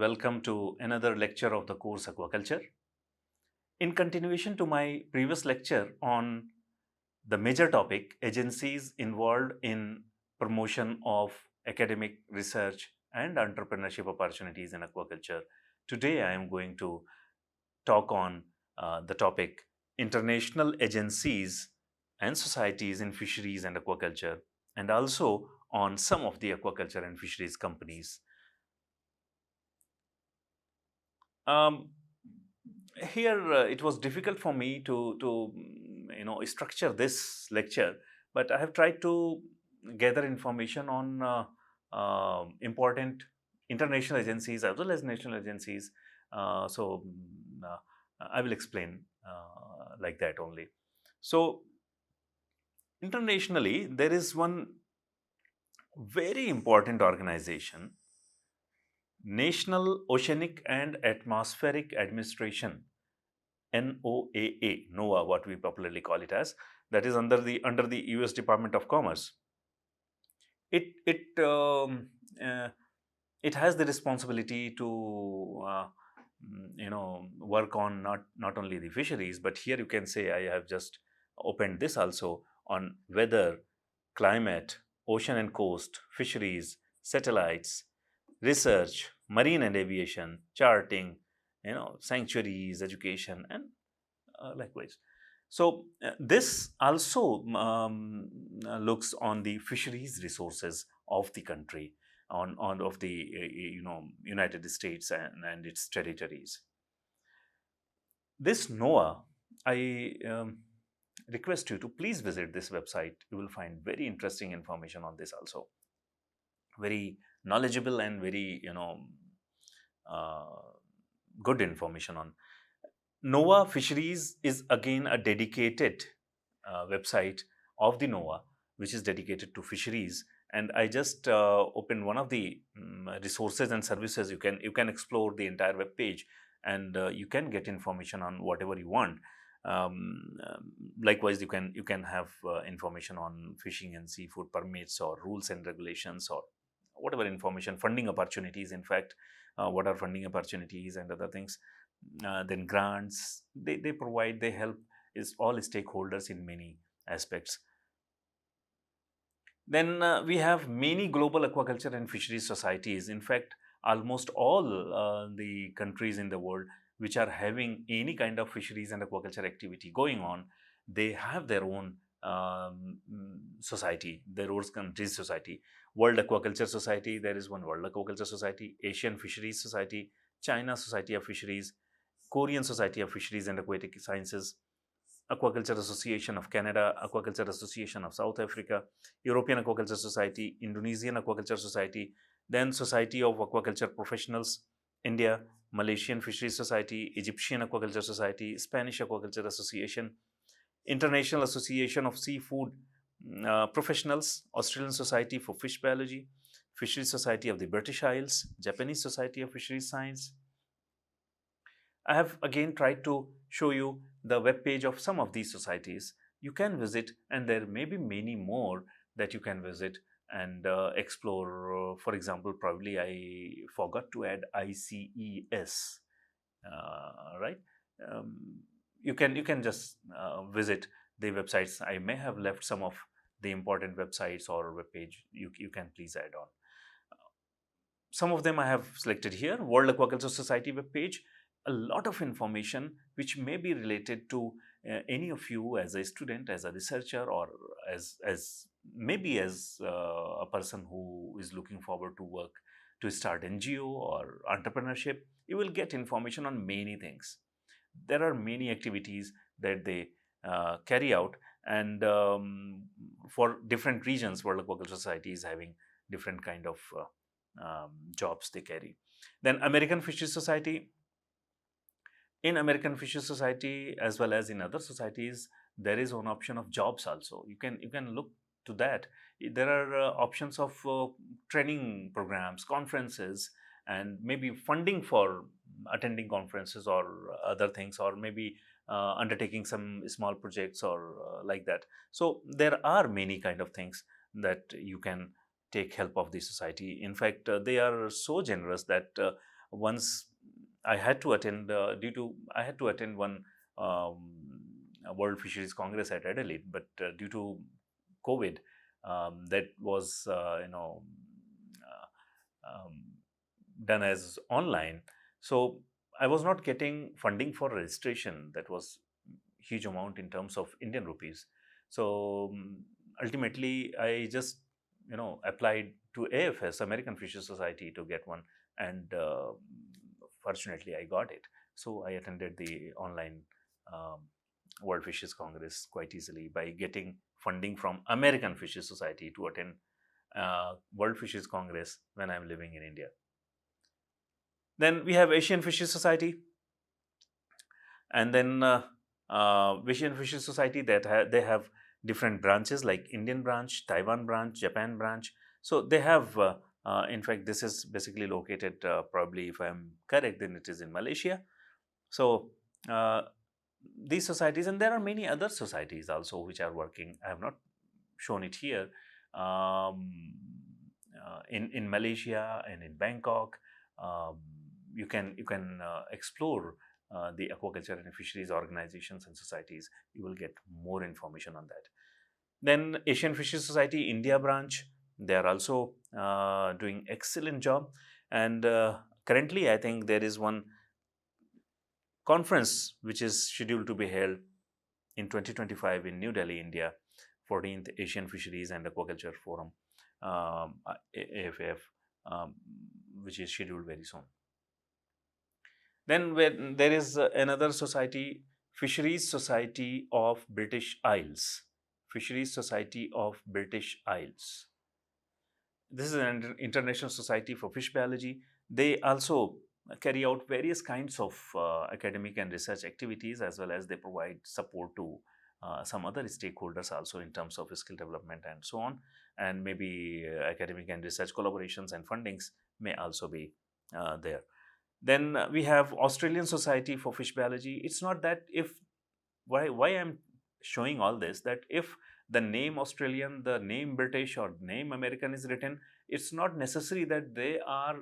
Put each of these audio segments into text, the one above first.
welcome to another lecture of the course Aquaculture. In continuation to my previous lecture on the major topic, agencies involved in promotion of academic research and entrepreneurship opportunities in aquaculture, today I am going to talk on the topic international agencies and societies in fisheries and aquaculture, and also on some of the aquaculture and fisheries companies. Um, Here it was difficult for me to structure this lecture, but I have tried to gather information on important international agencies as well as national agencies. I will explain like that only. So internationally, there is one very important organization, National Oceanic and Atmospheric Administration, NOAA, what we popularly call it as, that is under the U.S. Department of Commerce. It it um, uh, it has the responsibility to work on not only the fisheries, but here you can say I have just opened this also on weather, climate, ocean and coast, fisheries, satellites, research, marine and aviation, charting, sanctuaries, education, and likewise. So this also looks on the fisheries resources of the country, on of the United States and its territories. This NOAA, I request you to please visit this website. You will find very interesting information on this also. Very knowledgeable and very uh, good information on NOAA Fisheries is again a dedicated website of the NOAA, which is dedicated to fisheries. And I just opened one of the resources and services. You can explore the entire web page, and you can get information on whatever you want. Likewise, you can have information on fishing and seafood permits or rules and regulations or whatever information, funding opportunities. In fact, what are funding opportunities and other things, then grants they provide, they help is all stakeholders in many aspects. Then we have many global aquaculture and fisheries societies. In fact, almost all the countries in the world which are having any kind of fisheries and aquaculture activity going on, they have their own society, their own country's society. World Aquaculture Society, there is one World Aquaculture Society. Asian Fisheries Society, China Society of Fisheries, Korean Society of Fisheries and Aquatic Sciences, Aquaculture Association of Canada, Aquaculture Association of South Africa, European Aquaculture Society, Indonesian Aquaculture Society, then Society of Aquaculture Professionals, India, Malaysian Fisheries Society, Egyptian Aquaculture Society, Spanish Aquaculture Association, International Association of Seafood Professionals, Australian Society for Fish Biology, Fisheries Society of the British Isles, Japanese Society of Fisheries Science. I have again tried to show you the web page of some of these societies. You can visit, and there may be many more that you can visit and explore. For example, probably I forgot to add ICES, right? You can just visit the websites. I may have left some of the important websites or web page. You can please add on. Some of them I have selected here. World Aquaculture Society web page. A lot of information which may be related to any of you as a student, as a researcher, or as maybe as a person who is looking forward to work to start NGO or entrepreneurship. You will get information on many things. There are many activities that they carry out, and for different regions, World Aquaculture Society is having different kind of jobs they carry. Then American Fisheries Society. In American Fisheries Society as well as in other societies, there is one option of jobs also. You can look to that. There are options of training programs, conferences, and maybe funding for attending conferences or other things, or maybe undertaking some small projects or like that. So there are many kind of things that you can take help of the society. In fact, they are so generous that once I had to attend due to I had to attend one World Fisheries Congress at Adelaide, but due to COVID, that was done as online. So I was not getting funding for registration. That was huge amount in terms of Indian rupees. So ultimately, I just applied to AFS, American Fisheries Society, to get one, and fortunately, I got it. So I attended the online um, World Fisheries Congress quite easily by getting funding from American Fisheries Society to attend World Fisheries Congress when I'm living in India. Then we have Asian Fisheries Society, and then Asian Fisheries Society that they have different branches like Indian branch, Taiwan branch, Japan branch. So they have, in fact, this is basically located, probably if I'm correct, then it is in Malaysia. So uh, these societies, and there are many other societies also which are working. I have not shown it here. In Malaysia and in Bangkok, um, you can explore the aquaculture and fisheries organizations and societies. You will get more information on that. Then Asian Fisheries Society India branch, they are also doing excellent job, and currently I think there is one conference which is scheduled to be held in 2025 in New Delhi, India, 14th Asian Fisheries and Aquaculture Forum, AFF, um, which is scheduled very soon. Then there is another society, Fisheries Society of British Isles. Fisheries Society of British Isles. This is an international society for fish biology. They also carry out various kinds of academic and research activities, as well as they provide support to some other stakeholders also in terms of skill development and so on. And maybe academic and research collaborations and fundings may also be there. Then we have Australian Society for Fish Biology. It's not that if why I'm showing all this, that if the name Australian, the name British, or name American is written, it's not necessary that they are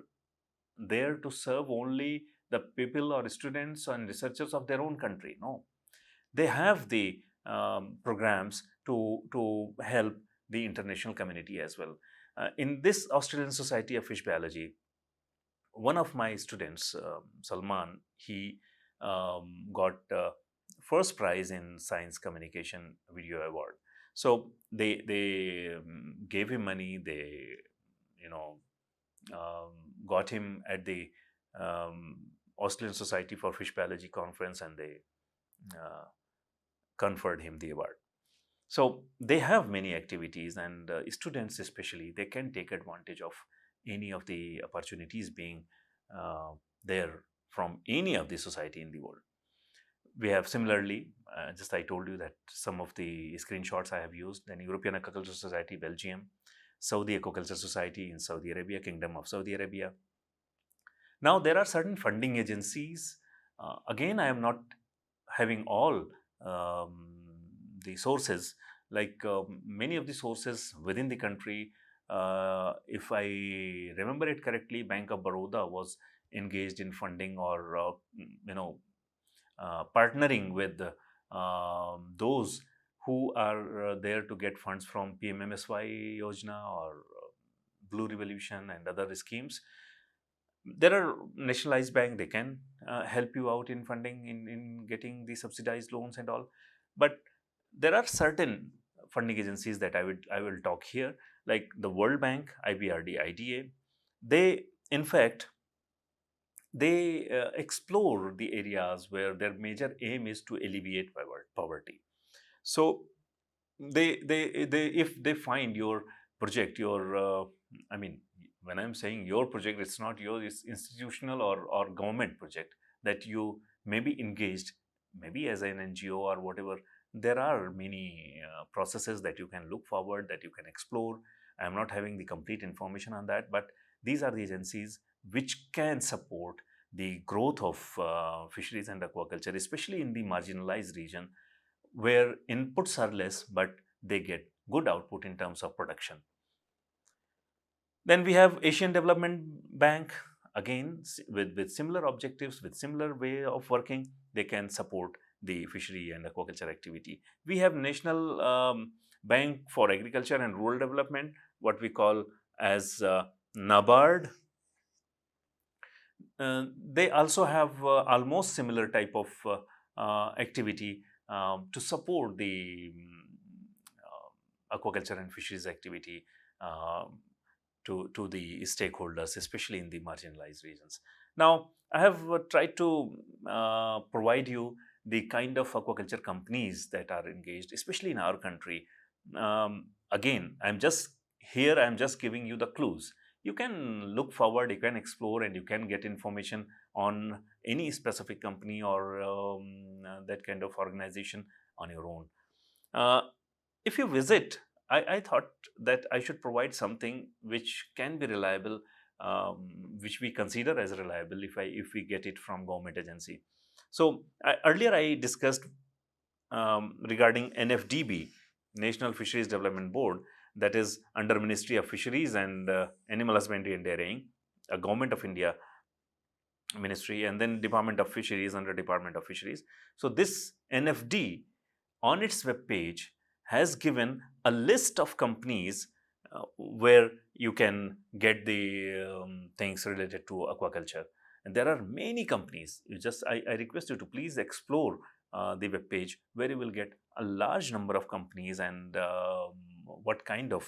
there to serve only the people or students and researchers of their own country. No, they have the programs to help the international community as well. In this Australian Society of Fish Biology, one of my students, Salman, he got first prize in Science Communication Video Award. So they gave him money. They you know got him at the um, Australian Society for Fish Biology conference, and they uh, conferred him the award. So they have many activities, and students especially, they can take advantage of any of the opportunities being uh, there from any of the society in the world. We have similarly, just I told you that some of the screenshots I have used. Then European Aquaculture Society, Belgium, Saudi Aquaculture Society in Saudi Arabia, Kingdom of Saudi Arabia. Now there are certain funding agencies. Again, I am not having all um, the sources, like many of the sources within the country. If I remember it correctly, Bank of Baroda was engaged in funding, or partnering with those who are there to get funds from PMMSY Yojana or Blue Revolution and other schemes. There are nationalized bank, they can help you out in funding, in getting the subsidized loans and all. But there are certain funding agencies that I will talk here, like the World Bank, IBRD, IDA. They, in fact, they explore the areas where their major aim is to alleviate poverty. So they if they find your project, your I mean, when I'm saying your project, it's not your, it's institutional or government project that you may be engaged, maybe as an NGO or whatever. There are many processes that you can look forward, that you can explore. I'm not having the complete information on that, but these are the agencies which can support the growth of fisheries and aquaculture, especially in the marginalized region where inputs are less, but they get good output in terms of production. Then we have Asian Development Bank. again, with similar objectives, with similar way of working, they can support the fishery and aquaculture activity. We have National Bank for Agriculture and Rural Development, what we call as NABARD. They also have almost similar type of activity to support the aquaculture and fisheries activity to the stakeholders, especially in the marginalized regions. Now, I have tried to provide you the kind of aquaculture companies that are engaged, especially in our country. Again, I'm just giving you the clues. You can look forward, you can explore, and you can get information on any specific company or that kind of organization on your own. Uh, if you visit, I thought that I should provide something which can be reliable, which we consider as reliable if we get it from government agency. So earlier I discussed regarding NFDB, National Fisheries Development Board, that is under Ministry of Fisheries and Animal Husbandry and Dairying, a Government of India ministry, and then Department of Fisheries under Department of Fisheries. So this NFD on its web page has given a list of companies where you can get the things related to aquaculture. And there are many companies. I request you to please explore the web page where you will get a large number of companies and what kind of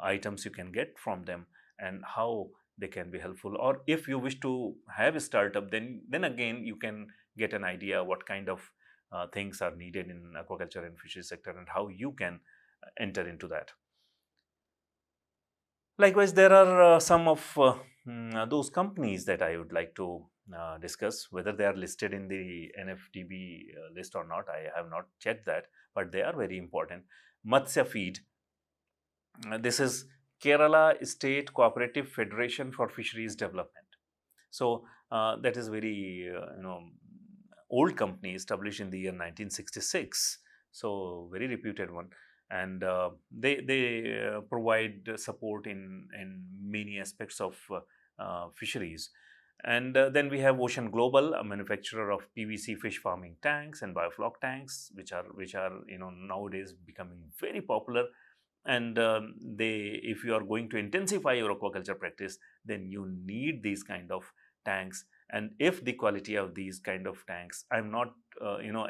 items you can get from them and how they can be helpful. Or if you wish to have a startup, then again you can get an idea what kind of things are needed in aquaculture and fisheries sector and how you can enter into that. Likewise, there are some of those companies that I would like to discuss, whether they are listed in the NFDB list or not. I have not checked that, but they are very important. Matsya Feed, this is Kerala State Cooperative Federation for Fisheries Development. So that is very old company established in the year 1966. So very reputed one, and they provide support in many aspects of fisheries. And then we have Ocean Global, a manufacturer of PVC fish farming tanks and biofloc tanks, which are nowadays becoming very popular. And if you are going to intensify your aquaculture practice, then you need these kind of tanks. And if the quality of these kind of tanks, I'm not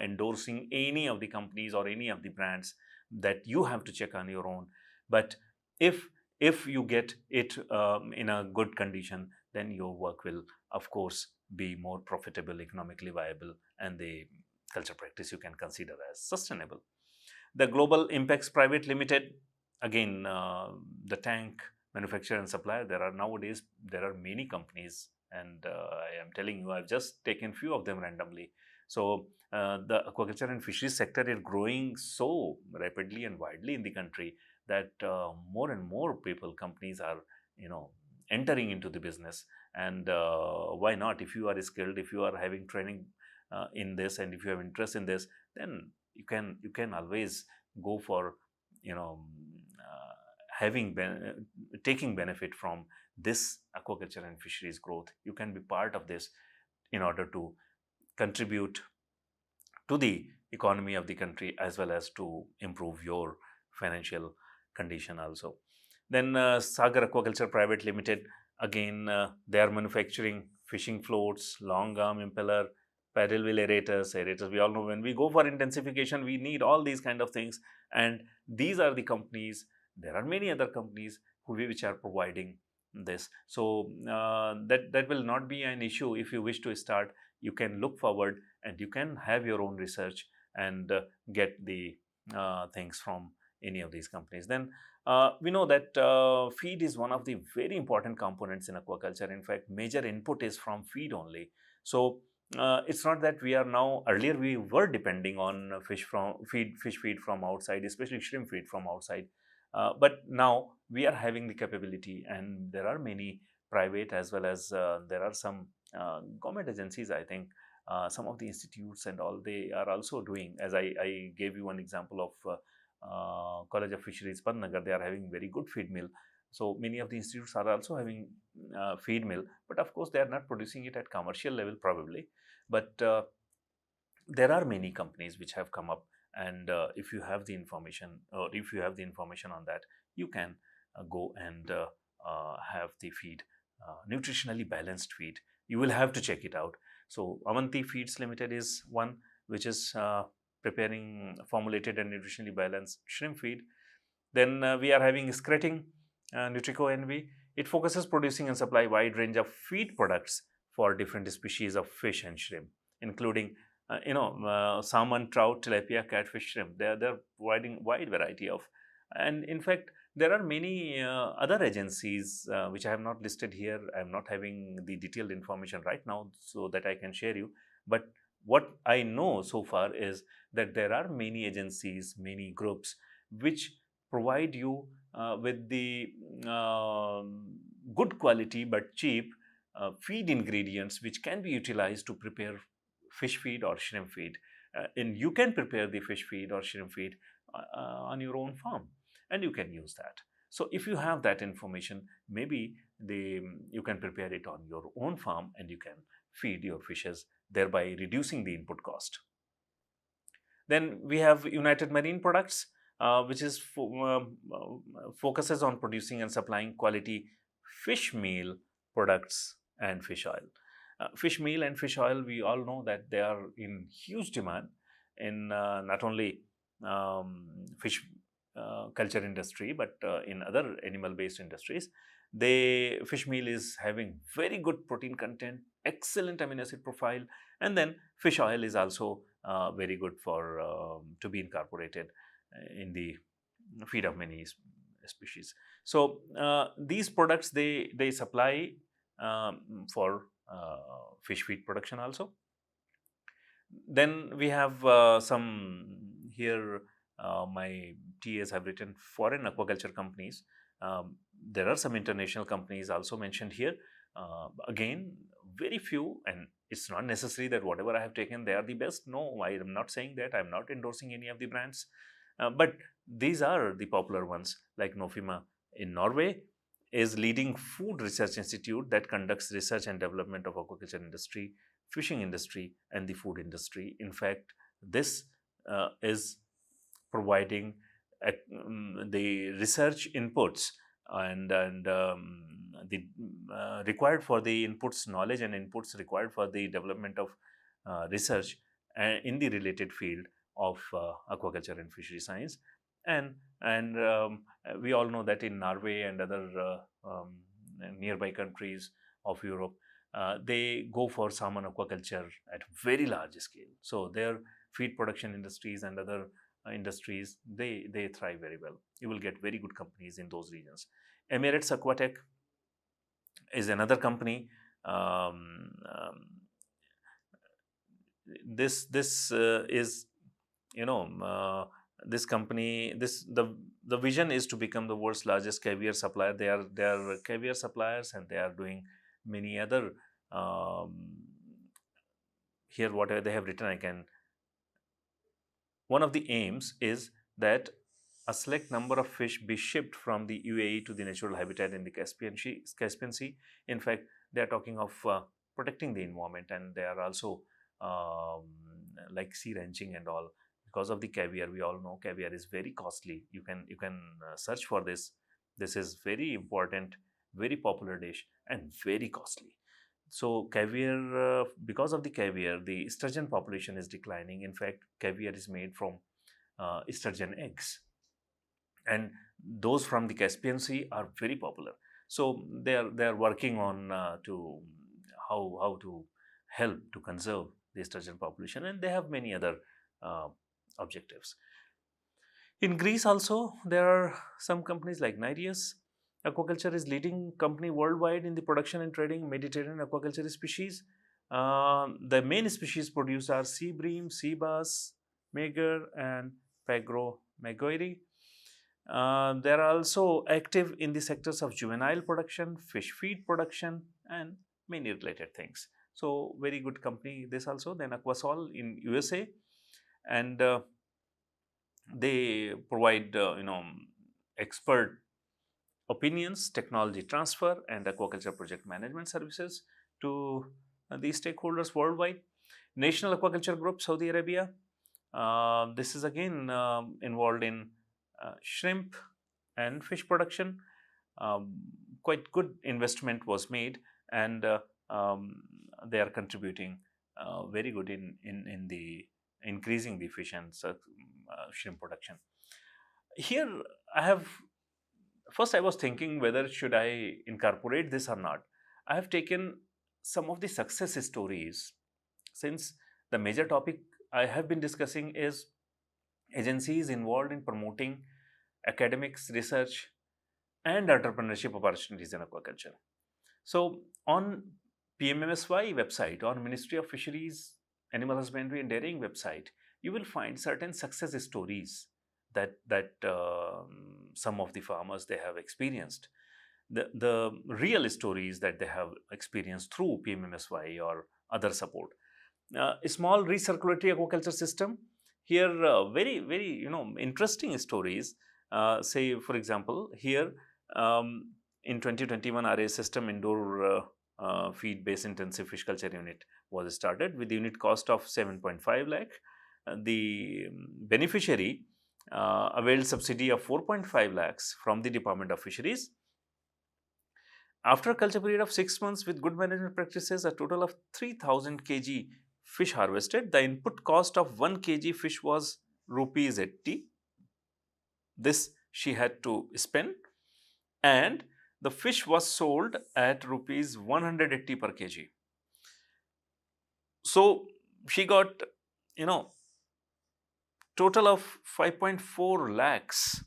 endorsing any of the companies or any of the brands, that you have to check on your own. But if you get it in a good condition, then your work will of course be more profitable, economically viable, and the culture practice you can consider as sustainable. The Global Impacts Private Limited, again, the tank manufacturer and supplier. There are many companies, and I am telling you, I've just taken few of them randomly. So the aquaculture and fisheries sector is growing so rapidly and widely in the country that more and more companies are entering into the business. And why not? If you are skilled, if you are having training in this, and if you have interest in this, then you can always go for you know taking benefit from this aquaculture and fisheries growth. You can be part of this in order to contribute to the economy of the country, as well as to improve your financial condition also. Then Sagar Aquaculture Private Limited, again, they are manufacturing fishing floats, long arm impeller, paddle wheel aerators. We all know when we go for intensification, we need all these kind of things. And these are the companies. There are many other companies which are providing this. So that will not be an issue. If you wish to start, you can look forward and you can have your own research and get the things from any of these companies. Then we know that feed is one of the very important components in aquaculture. In fact, major input is from feed only. So it's not that we are now, earlier we were depending on fish feed from outside, especially shrimp feed from outside. But now we are having the capability, and there are many private as well as there are some government agencies, I think, some of the institutes and all, they are also doing, as I gave you one example of College of Fisheries, Pantnagar. They are having very good feed mill. So many of the institutes are also having feed mill, but of course they are not producing it at commercial level probably. But there are many companies which have come up, and if you have the information, or if you have the information on that, you can go and have the feed, nutritionally balanced feed. You will have to check it out. So Avanti Feeds Limited is one which is preparing formulated and nutritionally balanced shrimp feed. Then we are having Screting Nutrico NV. It focuses producing and supply wide range of feed products for different species of fish and shrimp, including salmon, trout, tilapia, catfish, shrimp. They're providing wide variety of, and in fact there are many other agencies which I have not listed here. I am not having the detailed information right now so that I can share you. But what I know so far is that there are many agencies, many groups which provide you with the good quality but cheap feed ingredients which can be utilized to prepare fish feed or shrimp feed. And you can prepare the fish feed or shrimp feed on your own farm, and you can use that. So if you have that information, maybe you can prepare it on your own farm and you can feed your fishes, thereby reducing the input cost. Then we have United Marine Products, which is focuses on producing and supplying quality fish meal products and fish oil. Fish meal and fish oil, we all know that they are in huge demand in not only fish culture industry, but in other animal-based industries. Fish meal is having very good protein content, excellent amino acid profile, and then fish oil is also very good for to be incorporated in the feed of many species. So these products they supply for fish feed production also. Then we have some here. My TAs have written foreign aquaculture companies. There are some international companies also mentioned here. Again, very few, and it's not necessary that whatever I have taken they are the best. No, I am not saying that. I am not endorsing any of the brands, but these are the popular ones. Like Nofima in Norway is leading food research institute that conducts research and development of aquaculture industry, fishing industry, and the food industry. In fact, this is providing the research inputs and the required for the inputs, knowledge and inputs required for the development of research in the related field of aquaculture and fishery science. And we all know that in Norway and other nearby countries of Europe, they go for salmon aquaculture at very large scale. So their feed production industries and other industries, they thrive very well. You will get very good companies in those regions. Emirates Aquatech is another company. This is, you know, this company, the vision is to become the world's largest caviar supplier. They are caviar suppliers, and they are doing many other here whatever they have written. I can One of the aims is that a select number of fish be shipped from the UAE to the natural habitat in the Caspian Sea. In fact, they are talking of protecting the environment, and they are also like sea ranching and all. Because of the caviar, we all know caviar is very costly. You can search for this. This is very important, very popular dish, and very costly. So caviar, because of the caviar, the sturgeon population is declining. In fact, caviar is made from sturgeon eggs, and those from the Caspian Sea are very popular. So they are working on to how to help to conserve the sturgeon population, and they have many other uh, objectives. In Greece also, there are some companies like Nireus. Aquaculture is leading company worldwide in the production and trading Mediterranean aquaculture species. The main species produced are sea bream, sea bass, mager, and Pagromagoiri. They are also active in the sectors of juvenile production, fish feed production, and many related things. So very good company this also. Then Aquasol in USA, and they provide expert opinions, technology transfer, and aquaculture project management services to these stakeholders worldwide. National Aquaculture Group, Saudi Arabia. This is again involved in shrimp and fish production. Um, Quite good investment was made, and they are contributing very good in the increasing the fish and shrimp production. Here, I have first I was thinking whether should I incorporate this or not. I have taken some of the success stories, since the major topic I have been discussing is agencies involved in promoting academics, research, and entrepreneurship opportunities in aquaculture. So on PMMSY website, or Ministry of Fisheries, Animal Husbandry and Dairying website, you will find certain success stories that some of the farmers they have experienced. The real stories that they have experienced through PMMSY or other support. A small recirculatory aquaculture system. Here, very interesting stories. Say, for example, here in 2021, RA system indoor feed base intensive fish culture unit was started with the unit cost of 7.5 lakh. The beneficiary availed subsidy of 4.5 lakhs from the Department of Fisheries. After a culture period of 6 months with good management practices, a total of 3000 kg fish harvested. The input cost of 1 kg fish was rupees 80. This she had to spend, and the fish was sold at rupees 180 per kg. So she got, total of 5.4 lakhs,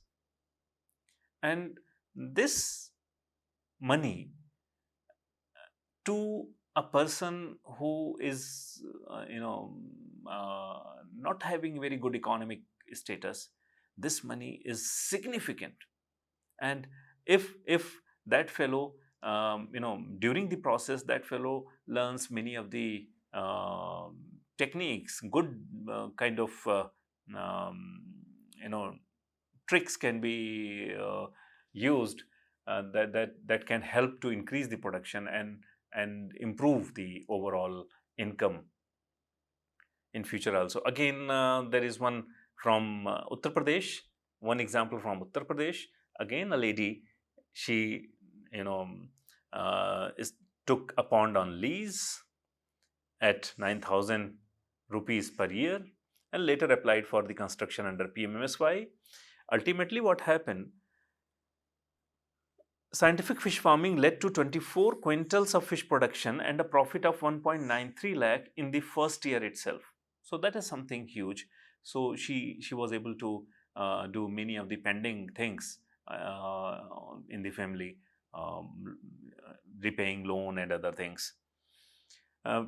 and this money to a person who is not having very good economic status, this money is significant. And if that fellow during the process that fellow learns many of the techniques, good kind of um, you know tricks can be used, that can help to increase the production and improve the overall income in future also. Again, there is one from Uttar Pradesh. One example from Uttar Pradesh. Again, a lady, she you know is took a pond on lease at 9,000 rupees per year, and later applied for the construction under PMMSY. Ultimately, what happened? Scientific fish farming led to 24 quintals of fish production and a profit of 1.93 lakh in the first year itself. So that is something huge. So she was able to do many of the pending things in the family, repaying loan and other things.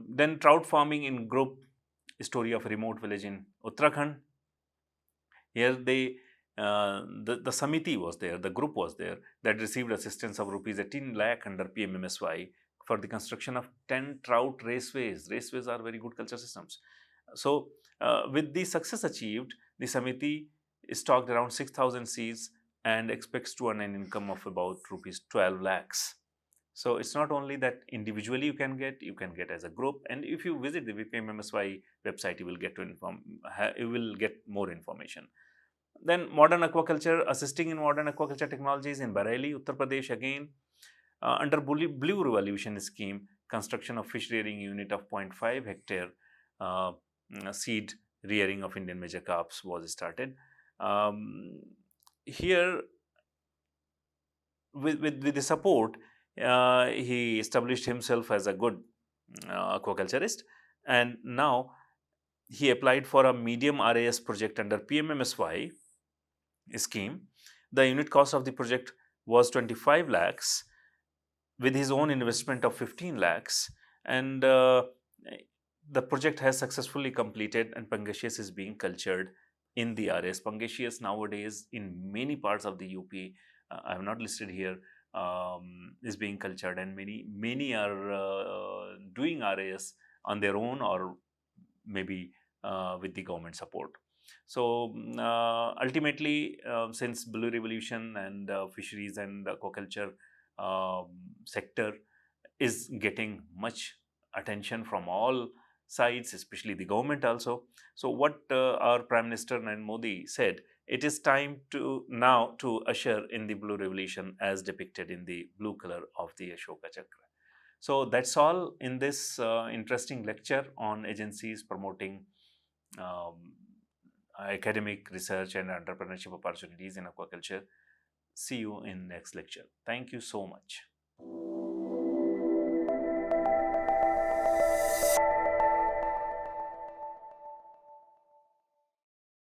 Then trout farming in group, story of a remote village in Uttarakhand. Here the Samiti was there, the group was there that received assistance of rupees 18 lakh under PMMSY for the construction of 10 trout raceways. Raceways are very good culture systems. So with the success achieved, the Samiti stocked around 6,000 seeds and expects to earn an income of about rupees 12 lakhs. So it's not only that individually you can get as a group, and if you visit the PMMSY website, you will get more information. Then modern aquaculture, assisting in modern aquaculture technologies in Bareilly, Uttar Pradesh again. Under Blue Revolution scheme, construction of fish rearing unit of 0.5 hectare seed rearing of Indian major carps was started. Here, with the support, he established himself as a good aquaculturist, and now he applied for a medium RAS project under PMMSY scheme. The unit cost of the project was 25 lakhs with his own investment of 15 lakhs, and the project has successfully completed, and Pangasius is being cultured in the RS. Pangasius nowadays in many parts of the UP, I have not listed here, is being cultured, and many are doing RAS on their own or maybe with the government support. So ultimately, since blue revolution and fisheries and aquaculture um, sector is getting much attention from all sides, especially the government also. So what our Prime Minister Narendra Modi said, it is time to now to usher in the blue revolution as depicted in the blue color of the Ashoka Chakra. So that's all in this interesting lecture on agencies promoting um, academic research and entrepreneurship opportunities in aquaculture. See you in next lecture. Thank you so much.